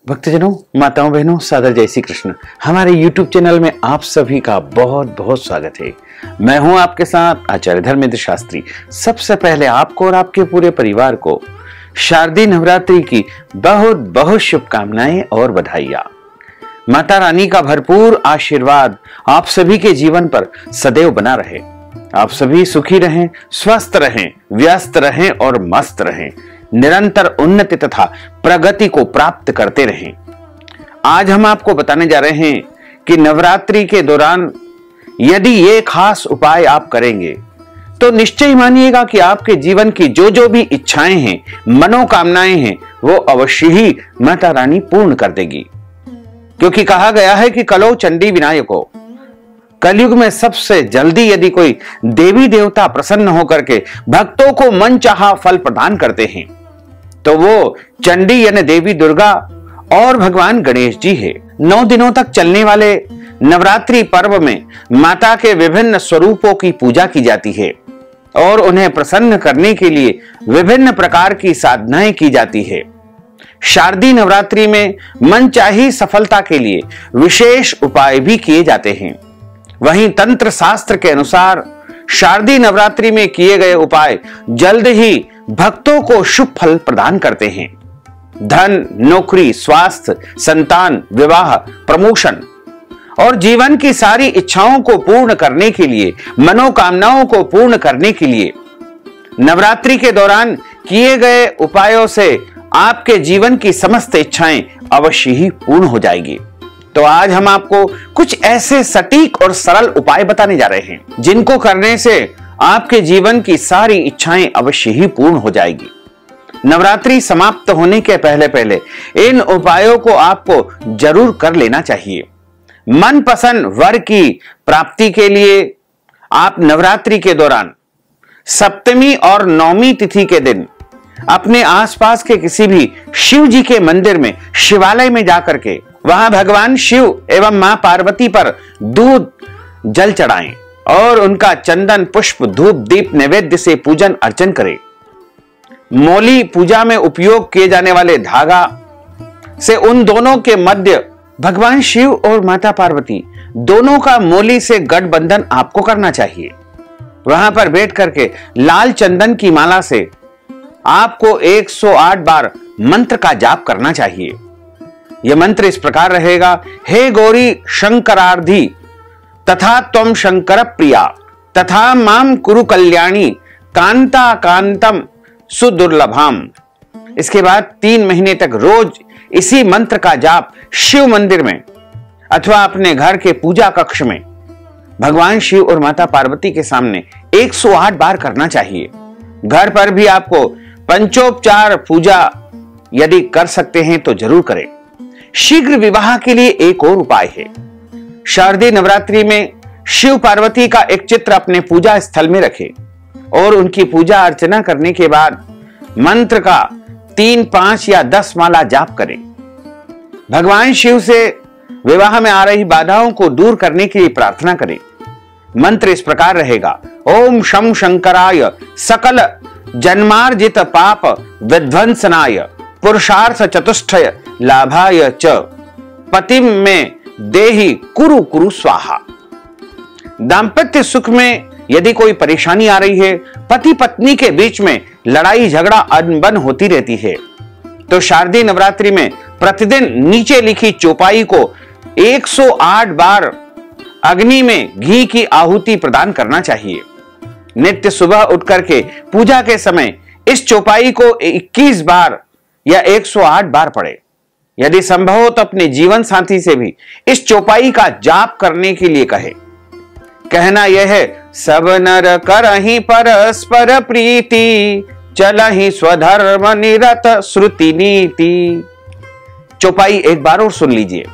भक्तजनों, माताओं, बहनों, सादर जय श्री कृष्ण। हमारे YouTube चैनल में आप सभी का बहुत बहुत स्वागत है। मैं हूं आपके साथ आचार्य धर्मेंद्र शास्त्री। सबसे पहले आपको और आपके पूरे परिवार को शारदीय नवरात्रि की बहुत बहुत शुभकामनाएं और बधाइयां। माता रानी का भरपूर आशीर्वाद आप सभी के जीवन पर सदैव बना रहे। आप सभी सुखी रहें, स्वस्थ रहें, व्यस्त रहें और मस्त रहें, निरंतर उन्नति तथा प्रगति को प्राप्त करते रहें। आज हम आपको बताने जा रहे हैं कि नवरात्रि के दौरान यदि ये खास उपाय आप करेंगे तो निश्चय मानिएगा कि आपके जीवन की जो भी इच्छाएं हैं, मनोकामनाएं हैं, वो अवश्य ही माता रानी पूर्ण कर देगी। क्योंकि कहा गया है कि कलो चंडी विनायको, कलयुग में सबसे जल्दी यदि कोई देवी देवता प्रसन्न होकर के भक्तों को मनचाहा फल प्रदान करते हैं तो वो चंडी यानी देवी दुर्गा और भगवान गणेश जी है। 9 दिनों तक चलने वाले नवरात्रि पर्व में माता के विभिन्न स्वरूपों की पूजा की जाती है और उन्हें प्रसन्न करने के लिए विभिन्न प्रकार की साधनाएं की जाती है। शारदीय नवरात्रि में मनचाही सफलता के लिए विशेष उपाय भी किए जाते हैं। वहीं तंत्र शास्त्र के अनुसार शारदीय नवरात्रि में किए गए उपाय जल्द ही भक्तों को शुभ फल प्रदान करते हैं। धन, नौकरी, स्वास्थ्य, संतान, विवाह, प्रमोशन और जीवन की सारी इच्छाओं को पूर्ण करने के लिए, मनोकामनाओं को पूर्ण करने के लिए नवरात्रि के दौरान किए गए उपायों से आपके जीवन की समस्त इच्छाएं अवश्य ही पूर्ण हो जाएगी। तो आज हम आपको कुछ ऐसे सटीक और सरल उपाय बताने जा रहे हैं जिनको करने से आपके जीवन की सारी इच्छाएं अवश्य ही पूर्ण हो जाएगी। नवरात्रि समाप्त होने के पहले पहले इन उपायों को आपको जरूर कर लेना चाहिए। मनपसंद वर की प्राप्ति के लिए आप नवरात्रि के दौरान सप्तमी और नवमी तिथि के दिन अपने आसपास के किसी भी शिव जी के मंदिर में, शिवालय में जाकर के वहां भगवान शिव एवं मां पार्वती पर दूध जल चढ़ाएं और उनका चंदन, पुष्प, धूप, दीप नैवेद्य से पूजन अर्चन करें। मौली पूजा में उपयोग किए जाने वाले धागा से उन दोनों के मध्य भगवान शिव और माता पार्वती दोनों का मौली से गठबंधन आपको करना चाहिए। वहां पर बैठ करके लाल चंदन की माला से आपको 108 बार मंत्र का जाप करना चाहिए। यह मंत्र इस प्रकार रहेगा: हे गौरी शंकरार्धी तथा त्वं शंकर प्रिया तथा माम कुरु कल्याणी कांता कांतम सुदुर्लभाम। इसके बाद 3 महीने तक रोज इसी मंत्र का जाप शिव मंदिर में अथवा अपने घर के पूजा कक्ष में भगवान शिव और माता पार्वती के सामने 108 बार करना चाहिए। घर पर भी आपको पंचोपचार पूजा यदि कर सकते हैं तो जरूर करें। शीघ्र विवाह के लिए एक और उपाय है। शारदीय नवरात्रि में शिव पार्वती का एक चित्र अपने पूजा स्थल में रखें और उनकी पूजा अर्चना करने के बाद मंत्र का 3, 5 या 10 माला जाप करें। भगवान शिव से विवाह में आ रही बाधाओं को दूर करने के लिए प्रार्थना करें। मंत्र इस प्रकार रहेगा: ओम शं शंकराय सकल जन्मार्जित पाप विध्वंसनाय पुरुषार्थ चतुष्टय लाभाय च पतिम में देहि कुरु कुरु स्वाहा। दाम्पत्य सुख में यदि कोई परेशानी आ रही है, पति पत्नी के बीच में लड़ाई झगड़ा अनबन होती रहती है, तो शारदीय नवरात्रि में प्रतिदिन नीचे लिखी चौपाई को 108 बार अग्नि में घी की आहुति प्रदान करना चाहिए। नित्य सुबह उठ करके पूजा के समय इस चौपाई को 21 बार या 108 बार पढ़े। यदि संभव हो तो अपने जीवन साथी से भी इस चौपाई का जाप करने के लिए कहे। कहना यह है: सब नर करहि परस्पर प्रीति, चलहि स्वधर्म निरत श्रुति नीति। चौपाई एक बार और सुन लीजिए: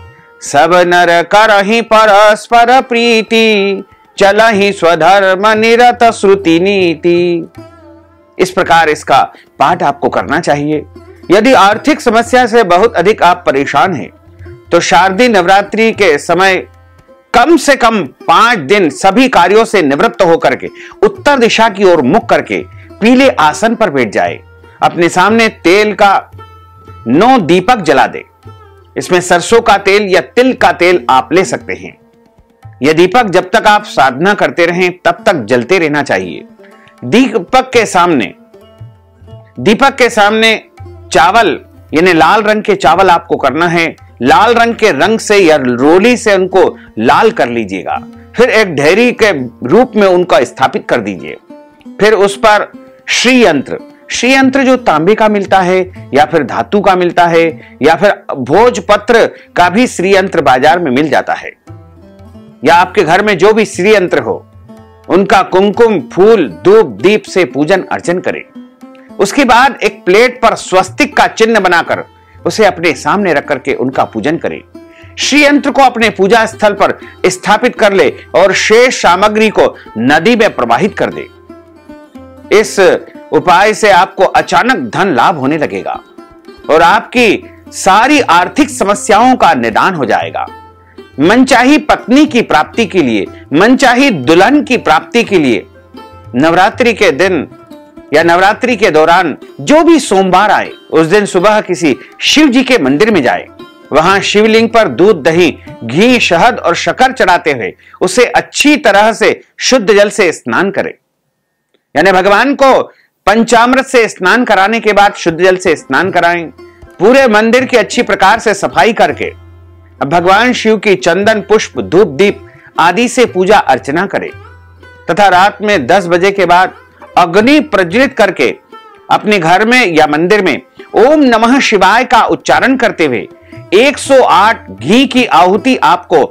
सब नर करहि परस्पर प्रीति, चलहि स्वधर्म निरत श्रुति नीति। इस प्रकार इसका पाठ आपको करना चाहिए। यदि आर्थिक समस्या से बहुत अधिक आप परेशान हैं तो शारदीय नवरात्रि के समय कम से कम 5 दिन सभी कार्यों से निवृत्त होकर के उत्तर दिशा की ओर मुख करके पीले आसन पर बैठ जाए। अपने सामने तेल का 9 दीपक जला दे इसमें सरसों का तेल या तिल का तेल आप ले सकते हैं। यह दीपक जब तक आप साधना करते रहें तब तक जलते रहना चाहिए। दीपक के सामने चावल यानी लाल रंग के चावल आपको करना है। लाल रंग के रंग से या रोली से उनको लाल कर लीजिएगा। फिर एक ढेरी के रूप में उनका स्थापित कर दीजिए। फिर उस पर श्री यंत्र जो तांबे का मिलता है या फिर धातु का मिलता है या फिर भोजपत्र का भी श्री यंत्र बाजार में मिल जाता है, या आपके घर में जो भी श्री यंत्र हो उनका कुमकुम, फूल, धूप, दीप से पूजन अर्चन करें। उसके बाद एक प्लेट पर स्वस्तिक का चिन्ह बनाकर उसे अपने सामने रख करके उनका पूजन करें। श्री यंत्र को अपने पूजा स्थल पर स्थापित कर ले और शेष सामग्री को नदी में प्रवाहित कर दे। इस उपाय से आपको अचानक धन लाभ होने लगेगा और आपकी सारी आर्थिक समस्याओं का निदान हो जाएगा। मनचाही पत्नी की प्राप्ति के लिए, मनचाही दुल्हन की प्राप्ति के लिए नवरात्रि के दिन या नवरात्रि के दौरान जो भी सोमवार आए उस दिन सुबह किसी शिव जी के मंदिर में जाए। वहां शिवलिंग पर दूध, दही, घी, शहद और शक्कर चढ़ाते हुए उसे अच्छी तरह से शुद्ध जल से स्नान करें। यानी भगवान को पंचामृत से स्नान कराने के बाद शुद्ध जल से स्नान कराएं। पूरे मंदिर की अच्छी प्रकार से सफाई करके भगवान शिव की चंदन, पुष्प, धूप, दीप आदि से पूजा अर्चना करें तथा रात में 10 बजे के बाद अग्नि प्रज्वलित करके अपने घर में या मंदिर में ओम नमः शिवाय का उच्चारण करते हुए 108 घी की आहुति आपको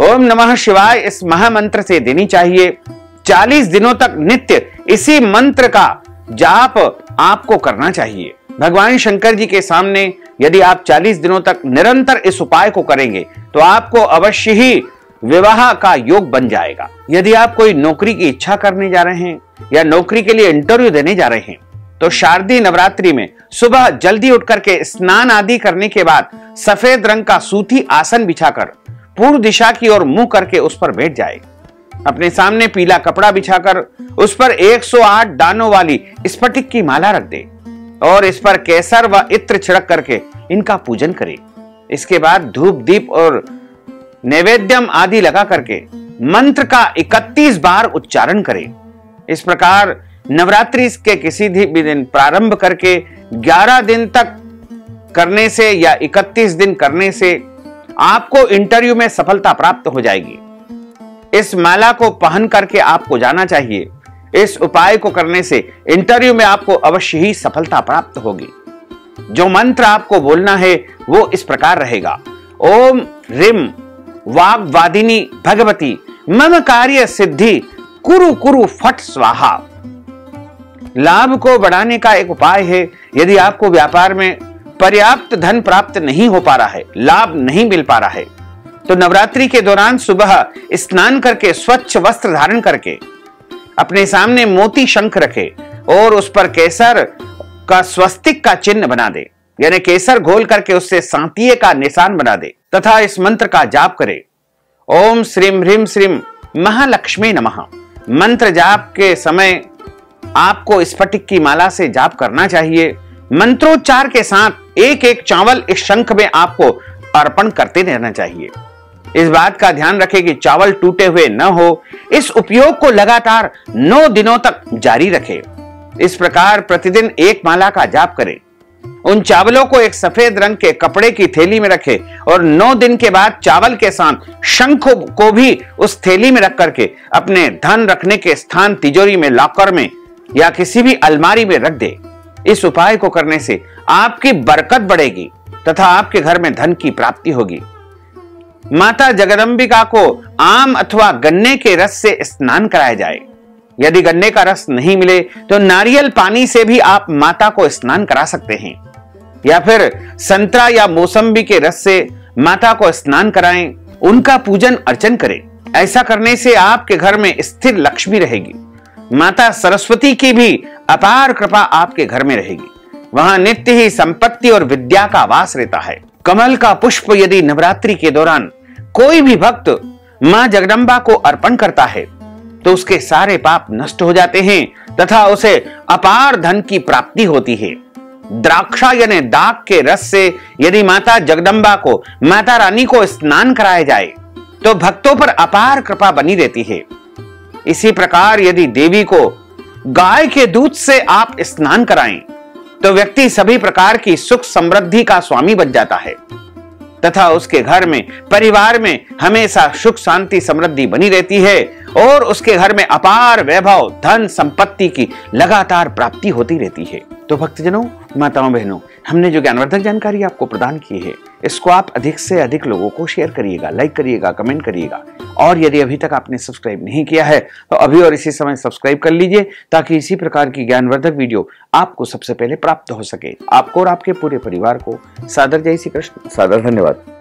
ओम नमः शिवाय इस महामंत्र से देनी चाहिए। 40 दिनों तक नित्य इसी मंत्र का जाप आपको करना चाहिए। भगवान शंकर जी के सामने यदि आप 40 दिनों तक निरंतर इस उपाय को करेंगे तो आपको अवश्य ही विवाह का योग बन जाएगा। यदि आप कोई नौकरी की इच्छा करने जा रहे हैं या नौकरी के लिए इंटरव्यू देने जा रहे हैं तो शारदीय नवरात्रि में सुबह जल्दी उठ करके स्नान आदि करने के बाद सफेद रंग का सूती आसन बिछाकर पूर्व दिशा की ओर मुंह करके उस पर बैठ जाए। अपने सामने पीला कपड़ा बिछाकर उस पर 108 दानों वाली स्फटिक की माला रख दे और इस पर केसर व इत्र छिड़क करके इनका पूजन करे। इसके बाद धूप, दीप और नैवेद्यम आदि लगा करके मंत्र का 31 बार उच्चारण करे। इस प्रकार नवरात्रि के किसी भी दिन प्रारंभ करके 11 दिन तक करने से या 31 दिन करने से आपको इंटरव्यू में सफलता प्राप्त हो जाएगी। इस माला को पहन करके आपको जाना चाहिए। इस उपाय को करने से इंटरव्यू में आपको अवश्य ही सफलता प्राप्त होगी। जो मंत्र आपको बोलना है वो इस प्रकार रहेगा। ओम ह्रीं वाग्वादिनी भगवती मम कार्य सिद्धि कुरु कुरु फट स्वाहा। लाभ को बढ़ाने का एक उपाय है। यदि आपको व्यापार में पर्याप्त धन प्राप्त नहीं हो पा रहा है, लाभ नहीं मिल पा रहा है, तो नवरात्रि के दौरान सुबह स्नान करके स्वच्छ वस्त्र धारण करके अपने सामने मोती शंख रखे और उस पर केसर का स्वस्तिक का चिन्ह बना दे, यानी केसर घोल करके उससे सांतिये का निशान बना दे तथा इस मंत्र का जाप करे। ओम श्रीं ह्रीं श्रीं महालक्ष्मी नमः। मंत्र जाप के समय आपको स्फटिक की माला से जाप करना चाहिए। मंत्रोच्चार के साथ एक एक चावल इस शंख में आपको अर्पण करते रहना चाहिए। इस बात का ध्यान रखें कि चावल टूटे हुए न हो। इस उपयोग को लगातार 9 दिनों तक जारी रखें। इस प्रकार प्रतिदिन एक माला का जाप करें। उन चावलों को एक सफेद रंग के कपड़े की थैली में रखें और 9 दिन के बाद चावल के साथ शंख को भी उस थैली में रख करके अपने धन रखने के स्थान तिजोरी में, लॉकर में या किसी भी अलमारी में रख दे। इस उपाय को करने से आपकी बरकत बढ़ेगी तथा आपके घर में धन की प्राप्ति होगी। माता जगदंबिका को आम अथवा गन्ने के रस से स्नान कराया जाए। यदि गन्ने का रस नहीं मिले तो नारियल पानी से भी आप माता को स्नान करा सकते हैं, या फिर संतरा या मौसम्बी के रस से माता को स्नान कराएं, उनका पूजन अर्चन करें। ऐसा करने से आपके घर में स्थिर लक्ष्मी रहेगी। माता सरस्वती की भी अपार कृपा आपके घर में रहेगी। वहां नित्य ही संपत्ति और विद्या का वास रहता है। कमल का पुष्प यदि नवरात्रि के दौरान कोई भी भक्त मां जगदंबा को अर्पण करता है तो उसके सारे पाप नष्ट हो जाते हैं तथा उसे अपार धन की प्राप्ति होती है। द्राक्षा यानी दाख के रस से यदि माता जगदम्बा को, माता रानी को स्नान कराया जाए तो भक्तों पर अपार कृपा बनी रहती है। इसी प्रकार यदि देवी को गाय के दूध से आप स्नान कराएं तो व्यक्ति सभी प्रकार की सुख समृद्धि का स्वामी बन जाता है तथा उसके घर में, परिवार में हमेशा सुख शांति समृद्धि बनी रहती है और उसके घर में अपार वैभव, धन संपत्ति की लगातार प्राप्ति होती रहती है। तो भक्तजनों, माताओं, बहनों, हमने जो ज्ञानवर्धक जानकारी आपको प्रदान की है, इसको आप अधिक से अधिक लोगों को शेयर करिएगा, लाइक करिएगा, कमेंट करिएगा। और यदि अभी तक आपने सब्सक्राइब नहीं किया है तो अभी और इसी समय सब्सक्राइब कर लीजिए ताकि इसी प्रकार की ज्ञानवर्धक वीडियो आपको सबसे पहले प्राप्त हो सके। आपको और आपके पूरे परिवार को सादर जय श्री कृष्ण, सादर धन्यवाद।